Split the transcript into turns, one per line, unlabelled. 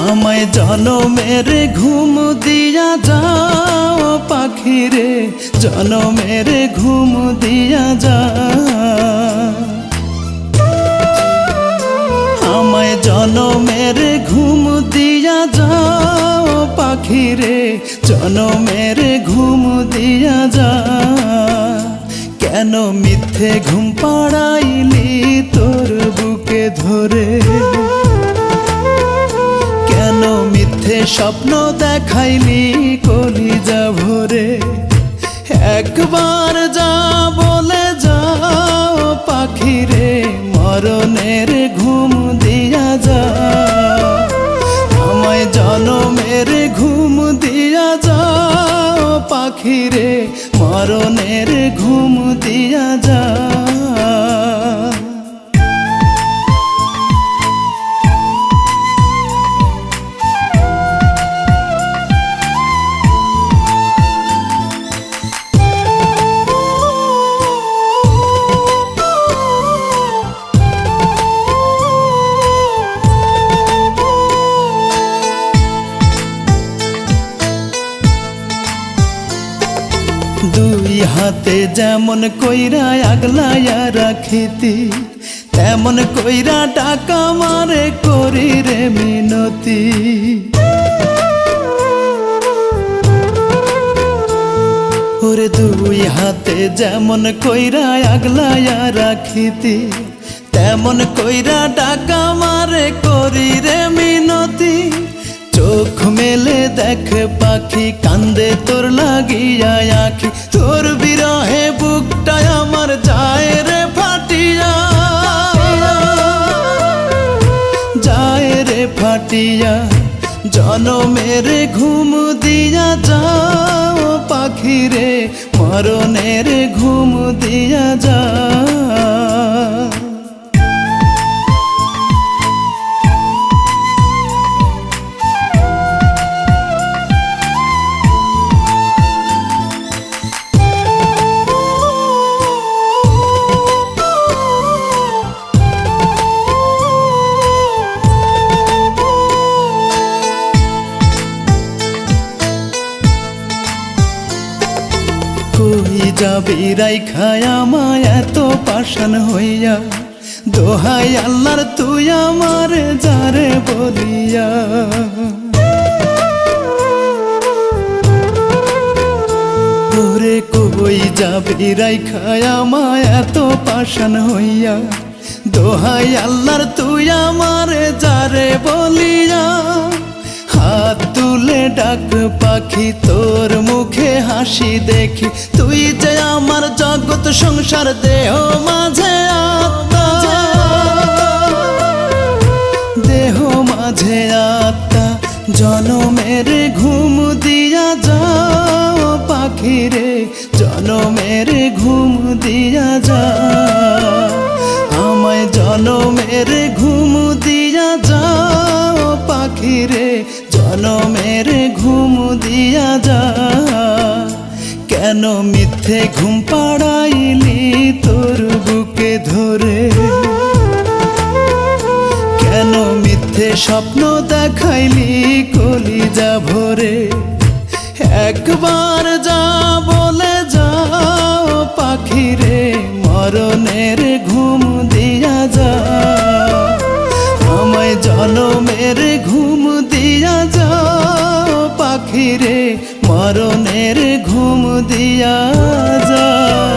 আমায় জনমের ঘুম দিয়া যাও পাখি রে, জনমের ঘুম দিয়া যাও। আমায় জনমের ঘুম দিয়া যাও পাখি রে, জনমের ঘুম দিয়া যাও। কেন মিথ্যে ঘুম পাড়াইলি তোর বুকে ধরে, কেন মিথ্যে স্বপ্ন দেখাইলি কলিজা ভরে। একবার যা বলে যাও পাখি রে, মরণের ঘুম দিয়া যাও। আমায় জনমের ঘুম দিয়া যাও পাখি রে, মরণের ঘুম দিয়া যাও। দুই হাতে যেমন কইরা আগলাইয়া রাখিতি, তেমন কইরা টাকা মারে করি রে মিনতি। ওরে দুই হাতে যেমন কইরা আগলাইয়া রাখিতি, তেমন কইরা টাকা মারে করি রে মিনতি। চোখ মেলে দেখ পাখি, কান্দে তোর লাগিয়া আখি, তোর বিরহে বুকটা আমার যায় রে ফাটিয়া, যায় রে ফাটিয়া। জনমের ঘুম দিয়া যাও পাখি রে, মরণের ঘুম দিয়া যাও। কই যাবি রাইখায় আমায় এত পাষাণ হইয়া, দোহাই আল্লাহর তুই আমার যারে বলিয়া। ওরে কই যাবি রাইখায় আমায় এত পাষাণ হইয়া, দোহাই আল্লাহর তুই আমার যারে বলিয়া। হাত তুলে ডাক পাখি, তোর মুখে হাসি দেখি, তুই যে আমার জগৎ সংসার দেহ মাঝে আত্মা, দেহ মাঝে আত্মা। জনমের ঘুম দিয়া যাও পাখি রে, জনমের ঘুম দিয়া যাও। আমায় জনমের ঘুম দিয়া যাও পাখি রে, জনমের ঘুম দিয়া যাও। কেন মিথ্যে ঘুম পাড়াইলি তোর বুকে ধরে, কেন মিথ্যে স্বপ্ন দেখাইলি কলিজা ভরে। একবার যা বলে যাও পাখিরে, মরণের ঘুম দিয়া যাও, আমায় জনমের ঘুম দিয়া যাও পাখিরে, মরণের ঘুম দিয়া যাও।